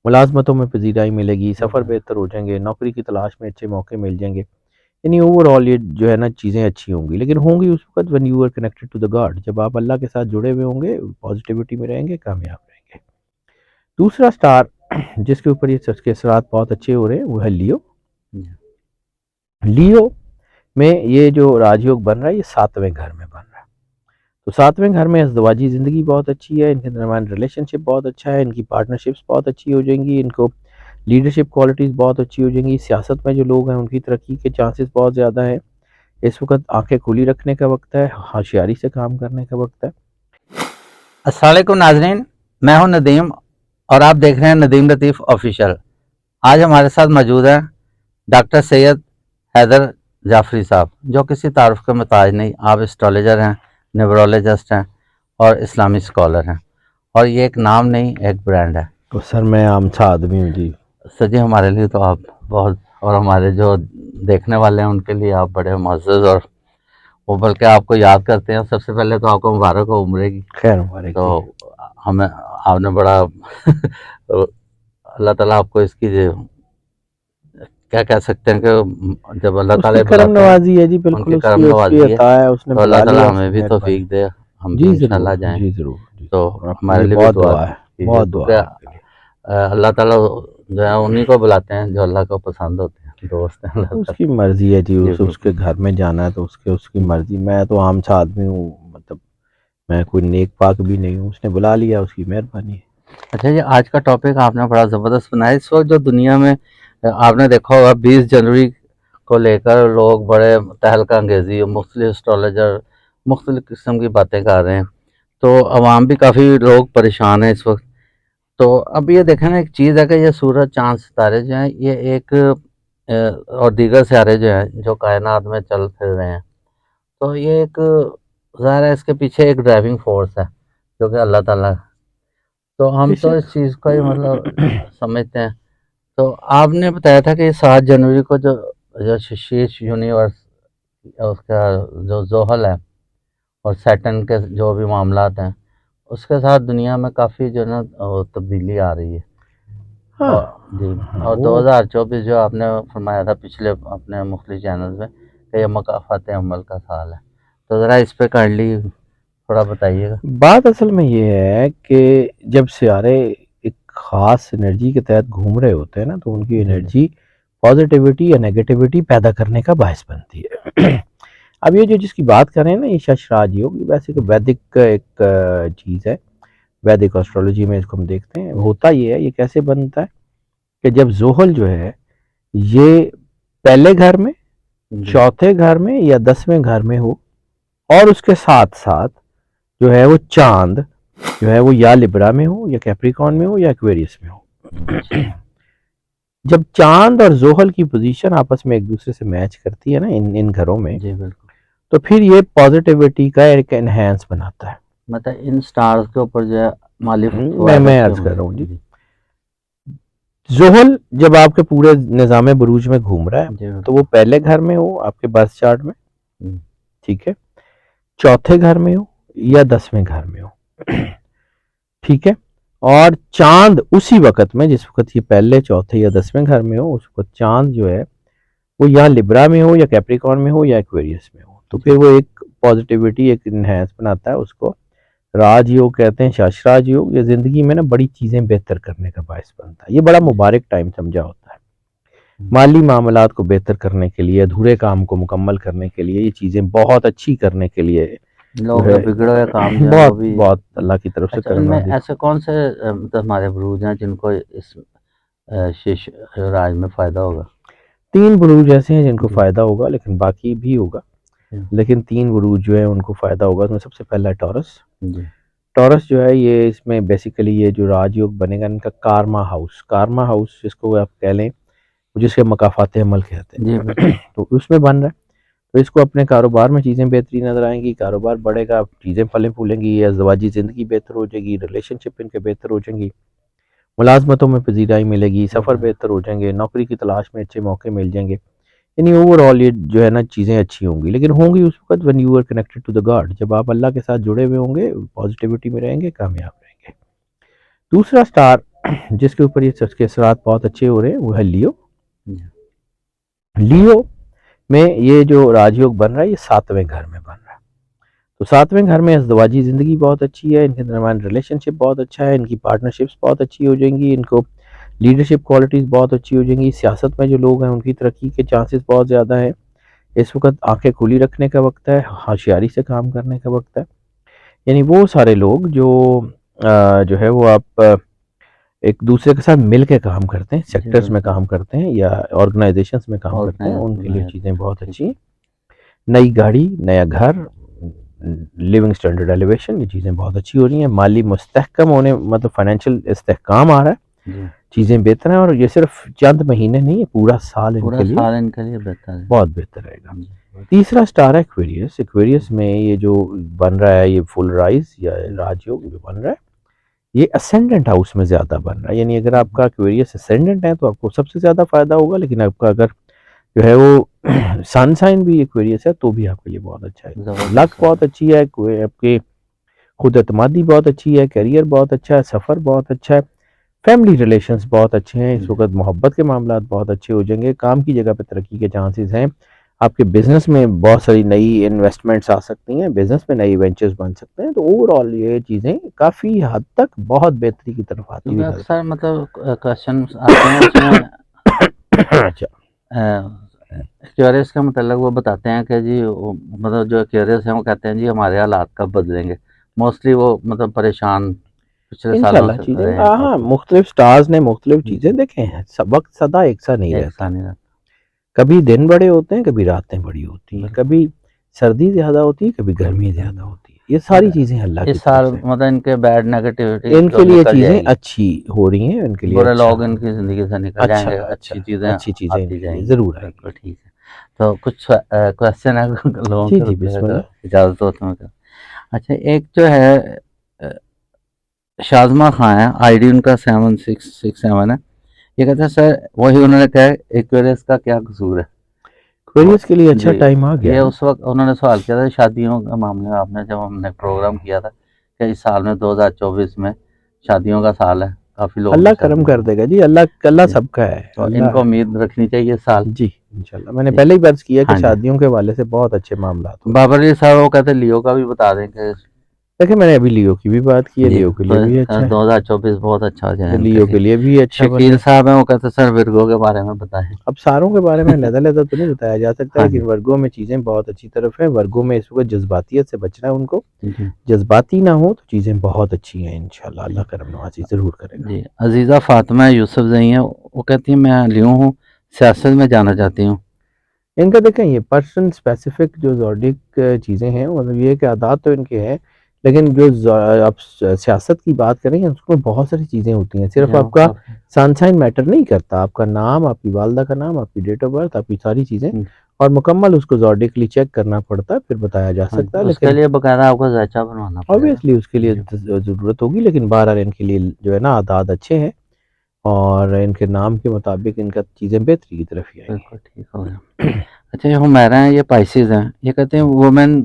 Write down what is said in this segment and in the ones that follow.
मुलाजमतों में पजीराई मिलेगी, सफ़र बेहतर हो जाएंगे, नौकरी की तलाश में अच्छे मौके मिल जाएंगे। यानी ओवरऑल ये जो है ना चीज़ें अच्छी होंगी, लेकिन होंगी उस वक्त when you are connected to the God, जब आप अल्लाह के साथ जुड़े हुए होंगे, पॉजिटिविटी में रहेंगे, कामयाब रहेंगे। दूसरा स्टार जिसके ऊपर ये सबके असरात बहुत अच्छे हो रहे हैं वो है लियो। लियो में ये जो राजयोग बन रहा है ये 7वें घर में बन रहा है। तो 7वें घर में अज़दवाजी ज़िंदगी बहुत अच्छी है, इनके दरमियान रिलेशनशिप बहुत अच्छा है, इनकी पार्टनरशिप्स बहुत अच्छी हो जाएंगी, इनको लीडरशिप क्वालिटीज़ बहुत अच्छी हो जाएंगी। सियासत में जो लोग हैं उनकी तरक्की के चांसेस बहुत ज़्यादा हैं। इस वक्त आंखें खुली रखने का वक्त है, होशियारी से काम करने का वक्त है। अस्सलाम वालेकुम नाजरीन, मैं हूं नदीम और आप देख रहे हैं नदीम लतीफ़ ऑफिशियल। आज हमारे साथ मौजूद हैं डॉक्टर सैयद हैदर जाफरी साहब, जो किसी तारुफ के मोहताज नहीं। आप एस्ट्रोलॉजर हैं, न्यूमरोलॉजिस्ट हैं और इस्लामी स्कॉलर हैं, और ये एक नाम नहीं, एक ब्रांड है। तो सर मैं आम सा आदमी हूँ जी। सर जी, हमारे लिए तो आप बहुत, और हमारे जो देखने वाले हैं उनके लिए आप बड़े मुअज़्ज़ज़, और वो बल्कि आपको याद करते हैं। सबसे पहले तो आपको मुबारक हो उम्रे की। खैर मुबारक जी। तो हमें आपने बड़ा अल्लाह ताला आपको इसकी क्या कह सकते हैं कि जब अल्लाह ताला उसकी करम बुलाते हैं, नवाजी है जी, बिल्कुल उनकी करम उसकी उसकी नवाजी है। अता है, उसने तो अल्लाह बुला ताला लिया, हमें उसकी भी मेहरबानी। तौफीक दे, हम भी जी इंशाल्लाह ज़रूर, जाएं। जी ज़रूर, जी तो ज़रूर, आपके हमारे लिए लिए भी बहुत दुआ दुआ है, कीजिए, बहुत दुआ क्योंकि है आपके लिए। अल्लाह ताला जो है उन्हीं को बुलाते हैं जो अल्लाह को पसंद होते हैं, दोस्त हैं अल्लाह उसकी ताला। मर्जी है जी, जी उसके बिल्कुल। घर में जाना है तो उसके उसकी मर्जी। मैं तो आम सा आदमी हूँ, मतलब मैं कोई नेक पाक भी नहीं हूँ, उसने बुला लिया, उसकी मेहरबानी है। अच्छा जी, आज का टॉपिक आपने बड़ा ज़बरदस्त बनाया। इस वक्त जो दुनिया में आपने देखा होगा 20 जनवरी को लेकर लोग बड़े तहलका अंगेज़ी, मुख्तलिफ एस्ट्रोलॉजर मुख्तलिफ किस्म की बातें कर रहे हैं। तो अवाम भी काफ़ी लोग परेशान हैं इस वक्त। तो अब ये देखें ना, एक चीज़ है कि ये सूरज, चाँद, सितारे जो हैं, ये एक और दीगर सितारे जो हैं जो कायनात में चल फिर रहे हैं, तो ये एक ज़ाहिर है इसके पीछे एक ड्राइविंग फोर्स है जो कि अल्लाह ताला है। तो हम तो बेशक। इस चीज़ को ही मतलब समझते हैं। तो आपने बताया था कि 7 जनवरी को जो जो शीर्ष यूनिवर्स, उसका जो जोहल है और सैटर्न के जो भी मामलात हैं, उसके साथ दुनिया में काफ़ी जो है ना तब्दीली आ रही है। हाँ और जी, हाँ और वो 2024 जो आपने फरमाया था पिछले अपने मुख्तलिफ चैनल्स में कि ये मकाफ़ात अमल का साल है, तो ज़रा इस पे काइंडली थोड़ा बताइएगा। बात असल में ये है कि जब सितारे एक ख़ास एनर्जी के तहत घूम रहे होते हैं ना, तो उनकी जी एनर्जी पॉजिटिविटी या नेगेटिविटी पैदा करने का बायस बनती है। अब ये जो जिसकी बात कर रहे हैं ना, ये शशराज योग, ये वैसे तो वैदिक एक चीज़ है। वैदिक एस्ट्रोलॉजी में इसको हम देखते हैं। होता ये है, ये कैसे बनता है कि जब जोहल जो है ये पहले घर में, जी चौथे घर में या 10वें घर में हो, और उसके साथ साथ जो है वो चांद जो है वो या लिब्रा में हो, या कैप्रिकॉन में हो, या एक्वेरियस में हो। अच्छा। जब चांद और जोहल की पोजीशन आपस में एक दूसरे से मैच करती है ना इन इन घरों में, जी बिल्कुल। तो फिर ये पॉजिटिविटी का एक एनहेंस बनाता है। मतलब इन स्टार्स के ऊपर जो है माली मैं फवायद मैं अच्छे अर्ज कर होंगे। रहा हूँ जी। जी जोहल जब आपके पूरे निज़ाम बुरूज में घूम रहा है, जी तो वो बिल्कुल। पहले घर में हो आपके बर्थ चार्ट में, हम्म, ठीक है, चौथे घर में हो या 10वें घर में हो, ठीक है। और चांद उसी वक्त में, जिस वक्त ये पहले, चौथे या 10वें घर में हो, उस वक्त चांद जो है वो या लिब्रा में हो, या कैप्रिकॉन में हो, या एक्वेरियस में हो, तो फिर जी वो एक पॉजिटिविटी, एक इनहेंस बनाता है। उसको राजयोग कहते हैं, शास्त्राज योग। ये जिंदगी में ना बड़ी चीजें बेहतर करने का बायस बनता है। ये बड़ा जी। मुबारक टाइम समझा होता है हम्म, माली मामलात को बेहतर करने के लिए, अधूरे काम को मुकम्मल करने के लिए, ये चीजें बहुत अच्छी करने के लिए जो लोग है के बिगड़े हुए काम जो है वो बहुत भी। बहुत अल्लाह की तरफ से अच्छा, करम इनमें नवाजी। ऐसे कौन से मतलब हमारे बुरूज हैं जिनको इस शीश राज में फ़ायदा होगा? 3 बुरूज ऐसे हैं जिनको जी फायदा होगा, लेकिन बाकी भी होगा। जी लेकिन 3 बुरूज जो है उनको फायदा होगा। उसमें सबसे पहला है टॉरस। जी टॉरस जो है ये, इसमें बेसिकली ये जो राजयोग बनेगा इनका कार्मा हाउस, कार्मा हाउस जिसको आप कह लें, जिसके मकाफात अमल कहते जी हैं, बिल्कुल। तो उसमें बन रहा है। तो इसको अपने कारोबार में चीज़ें बेहतरी नजर आएंगी, कारोबार बढ़ेगा, चीज़ें फलें फूलेंगी, अज़दवाजी ज़िंदगी बेहतर हो जाएगी, रिलेशनशिप इनके बेहतर हो जाएंगी, मुलाजमतों में पजीराई मिलेगी, सफ़र जी बेहतर हो जाएंगे, नौकरी की तलाश में अच्छे मौके मिल जाएंगे। यानी ओवरऑल ये जो है ना चीज़ें अच्छी होंगी, लेकिन होंगी उस वक्त when you are connected to the God, जब आप अल्लाह के साथ जुड़े हुए होंगे, पॉजिटिविटी में रहेंगे, कामयाब रहेंगे। दूसरा स्टार जिसके ऊपर ये इसके असरात बहुत अच्छे हो रहे हैं वो है लियो। जी, लियो में ये जो राजयोग बन रहा है ये 7वें घर में बन रहा है। तो 7वें घर में अज़दवाजी ज़िंदगी बहुत अच्छी है, इनके दरमियान रिलेशनशिप बहुत अच्छा है, इनकी पार्टनरशिप्स बहुत अच्छी हो जाएंगी, इनको लीडरशिप क्वालिटीज़ बहुत अच्छी हो जाएंगी। सियासत में जो लोग हैं उनकी तरक्की के चांसेस बहुत ज़्यादा हैं। इस वक्त आंखें खुली रखने का वक्त है, होशियारी से काम करने का वक्त है। यानी वो सारे लोग जो जो है वो आप एक दूसरे के साथ मिल के काम करते हैं, जी सेक्टर्स में बिल्कुल। काम करते हैं या ऑर्गेनाइजेशंस में काम करते हैं, उनके लिए ऑर्गेनाइज चीज़ें बहुत ठीक अच्छी हैं। नई गाड़ी, नया घर, लिविंग स्टैंडर्ड एलिवेशन, ये चीज़ें बहुत अच्छी हो रही हैं। माली मुस्तहकम होने मतलब फाइनेंशियल इस्तेहकाम आ रहा है, जी, चीज़ें बेहतर हैं और ये सिर्फ चंद महीने नहीं है, पूरा साल पूरा इनके लिए साल इनके लिए बेहतर है। बहुत बेहतर रहेगा। जी, बहुत तीसरा स्टार है एक्वेरियस। एक्वेरियस में ये जो बन रहा है ये फुल राइज या राजयोग जो बन रहा है ये असेंडेंट हाउस में ज़्यादा बन रहा है। यानी अगर आपका एक्वेरियस असेंडेंट है तो आपको सबसे ज़्यादा फायदा होगा, लेकिन आपका अगर जो है वो सन साइन भी एक्वेरियस है तो भी आपके लिए बहुत अच्छा है। लक ज़बरदस्त है। बहुत अच्छी है, आपके खुद एतमादी बहुत अच्छी है, करियर बहुत अच्छा है, सफ़र बहुत अच्छा है, फैमिली रिलेशंस बहुत अच्छे हैं। इस जी, वक्त मोहब्बत के मामला बहुत अच्छे हो जाएंगे, काम की जगह पे तरक्की के चांसेस हैं। आपके बिजनेस में बहुत सारी नई इन्वेस्टमेंट्स आ सकती हैं, बिजनेस में नई वेंचर्स बन सकते हैं। तो ओवरऑल ये चीज़ें काफ़ी हद तक बहुत बेहतरी की तरफ आती क्योंकि हुई नजर अक्सर मतलब क्वेश्चन आते हैं उसमें अच्छा। एक्वेरियस का मतलब वो बताते हैं कि जी मतलब जो एक्वेरियस हैं वो कहते हैं जी हमारे हालात कब बदलेंगे। मोस्टली वो मतलब परेशान पिछले सालों इंशाल्लाह से चीज़ें रहे हैं हाँ, काफ़ी। मुख्तलिफ स्टार्स ने मुख्तलिफ चीज़ें जी, देखे हैं। सब वक्त सदा एक सा नहीं एक सा रहता। नहीं रहता। कभी दिन बड़े होते हैं, कभी रातें बड़ी होती हैं, बिल्कुल। कभी सर्दी ज़्यादा होती है, कभी गर्मी ज़्यादा होती है। ये सारी और चीज़ें अल्लाह की इस तरफ साल से हैं। मतलब इनके बैड नेगेटिविटी इनके जो लिए निकल चीज़ें जाएगी। अच्छी हो रही हैं, इनके लिए बुरे अच्छा लोग इनकी ज़िंदगी से निकल अच्छा जाएँगे, अच्छा अच्छी चीज़ें अच्छी चीज़ें आती इनके लिए जाएँगी। ज़रूर बिल्कुल आएंगी। ठीक है। तो कुछ क्वेश्चन है लोगों जी के जी अगर बिस्मिल्लाह। इजाज़त हो तो मैं करूँ? अच्छा एक जो है अ, शाज़मा खां है, आईडी उनका 7667 है। ये कहते हैं सर वही उन्होंने कहा एक्वेरियस का क्या कसूर है? वो क्वेरीज के लिए अच्छा जी, टाइम आ गया ये है। उस वक़्त उन्होंने सवाल किया था शादियों के मामले में आपने जब हमने प्रोग्राम किया था कि इस साल में 2024 में शादियों का साल है, काफ़ी लोगों अल्लाह की करम शादियाँ कर हैं। देगा जी, अल्लाह अल्लाह जी, सबका है, तो अल्लाह इनको उम्मीद रखनी चाहिए इस साल। जी इंशाल्लाह। मैंने जी, पहले ही अर्ज किया कि हाँ जी। शादियों के हवाले से बहुत अच्छे मामलात हो रहे हैं। बाबर जी साहब वो कहते हैं लियो का भी बता दें कि देखिए मैंने अभी लियो की भी बात की है, जी, लियो के लिए भी तो अच्छा है, 2024 बहुत अच्छा हो जाए तो इनके लियो लिए। के लिए भी अच्छा बन शकील रहा है। साहब हैं वो कहते हैं सर विर्गो के बारे में बताएँ। अब सारों के बारे में अलग-अलग तो नहीं बताया जा सकता, हाँ लेकिन जी, वर्गों में चीज़ें बहुत अच्छी तरफ हैं। वर्गों में इस वक़्त जज़्बातियत से बचना है उनको। जी, जज़्बाती ना हो तो चीज़ें बहुत अच्छी हैं इंशाल्लाह, अल्लाह ठीक। करम नवाज़ी ज़रूर करेगा। जी, अज़ीज़ा फ़ातिमा यूसुफ़ज़ई हैं, वो कहती हैं मैं लियो हूँ, सियासत में जाना चाहती हूँ। इनका देखें ये पर्सन स्पेसिफिक जो ज़ोडिक चीज़ें हैं मतलब ये है कि आदात तो इनके हैं, लेकिन जो आप सियासत की बात करें उसमें बहुत सारी चीज़ें होती हैं। जी, सिर्फ वो आपका काफ़ी सनसाइन मैटर नहीं करता, आपका नाम, आपकी वालदा का नाम, आपकी डेट ऑफ बर्थ, आपकी सारी चीज़ें हुँ, और मुकम्मल उसको ज़ोडिकली चेक करना पड़ता है, फिर बताया जा हाँ जी, सकता है। उसके लेकिन लिए बाकायदा आपको ज़ायचा बनवाना पड़ेगा। ऑब्वियसली उसके लिए जी, ज़रूरत होगी, लेकिन बहरहाल इनके लिए जो है ना आदात अच्छे हैं और इनके नाम के मुताबिक इनका चीज़ें बेहतरी की तरफ ही आएंगी। बिल्कुल ठीक हो गया। अच्छा ये हुमैरा हैं, ये पाइसेस हैं, ये कहते हैं वुमेन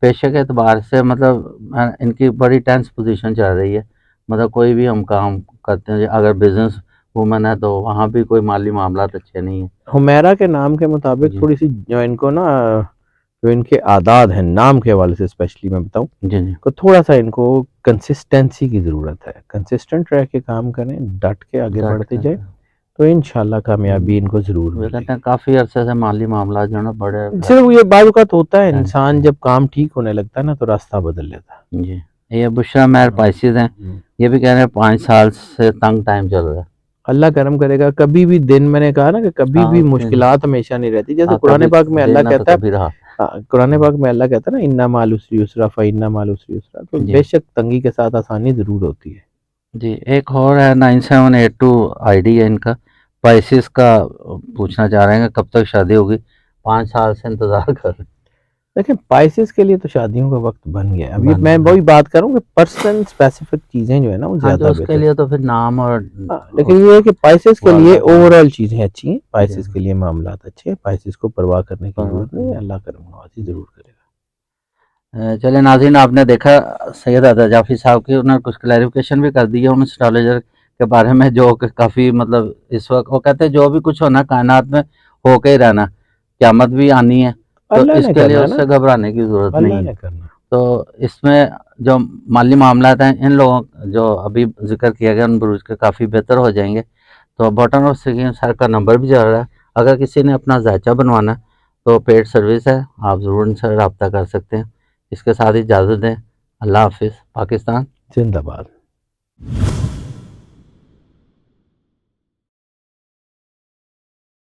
पेशे के एतबार से मतलब इनकी बड़ी टेंस पोजीशन चल रही है। मतलब कोई भी हम काम करते हैं, अगर बिज़नेस वुमन है तो वहाँ भी कोई माली मामलात अच्छे नहीं हैं। हुमैरा के नाम के मुताबिक जी, थोड़ी-सी जो इनको ना जो इनके आदात हैं, नाम के हवाले से स्पेशली मैं बताऊँ, जी, जी। तो थोड़ा-सा इनको कंसिस्टेंसी की ज़रूरत है। कंसिस्टेंट रह के काम करें, डट के आगे डट बढ़ते जाएँ, कर तो इंशाल्लाह कामयाबी इनको ज़रूर वो कहते मिलेगी। हैं काफ़ी अरसे से माली मामला जो है ना बड़े सिर्फ़ ये बाज़ औक़ात होता है, टेंस इंसान थे। जब काम ठीक होने लगता है ना, तो रास्ता बदल लेता है। जी, ये बुशरा मेहर हुँ, पाइसेस हैं, हुँ। ये भी कह रहे हैं 5 साल से तंग टाइम चल रहा है। अल्लाह करम करेगा, कभी भी दिन मैंने कहा ना कि कभी भी हाँ, फिर मुश्किलात हमेशा नहीं रहती। जैसे हाँ, कुरान कभी पाक में अल्लाह देना तो कहता है कभी रहा। कुरान पाक में अल्लाह कहता है ना इन्ना माल उसरी युसरा इन्ना माल उसरी युसरा, तो जी, बेशक तंगी के साथ आसानी ज़रूर होती है। जी, एक और है 9782 आईडी है इनका, पाइसेस का पूछना चाह रहे हैं कि कब तक शादी होगी? 5 साल से इंतज़ार कर रहे हैं। देखिए स्पाइसेस के लिए तो शादियों का वक्त बन गया है। अभी बन मैं गया, हाँ। वही बात कर रहा हूँ कि पर्सन स्पेसिफिक चीज़ें जो है ना वो हाँ, जो ज़्यादा उसके बेहतर लिए तो फिर नाम और हाँ, लेकिन उस ये है कि स्पाइसेस के लिए वालदा का नाम ओवरऑल चीज़ें अच्छी हैं, जी, स्पाइसेस के लिए मामलात अच्छे हैं, स्पाइसेस को परवाह करने की परवाह ज़रूरत नहीं है, करनी अल्लाह करम नवाज़ी जी। ज़रूर करेगा। चलिए नाज़रीन आपने देखा सैयद अता जाफ़ी साहब की उन्होंने कुछ क्लैरिफ़िकेशन भी कर दी है उन एस्ट्रोलॉजर के बारे में जो कि काफ़ी मतलब इस वक्त वो कहते हैं जो भी कुछ होना कायनात में होके ही रहना, क़यामत भी आनी है, तो अल्लाह ने इसके लिए करना है उससे ना, घबराने की ज़रूरत अल्लाह नहीं ने है। करना। तो इसमें जो माली मामलात हैं, इन लोगों जो अभी ज़िक्र किया गया उन बुरुज के काफ़ी बेहतर हो जाएँगे। तो बॉटम ऑफ स्क्रीन सर का नंबर भी जा रहा है, अगर किसी ने अपना ज़ायचा बनवाना है, तो पेड सर्विस है, आप ज़रूर इनसे राब्ता कर सकते हैं। इसके साथ ही इजाज़त दें, अल्लाह हाफ़िज़, पाकिस्तान जिंदाबाद।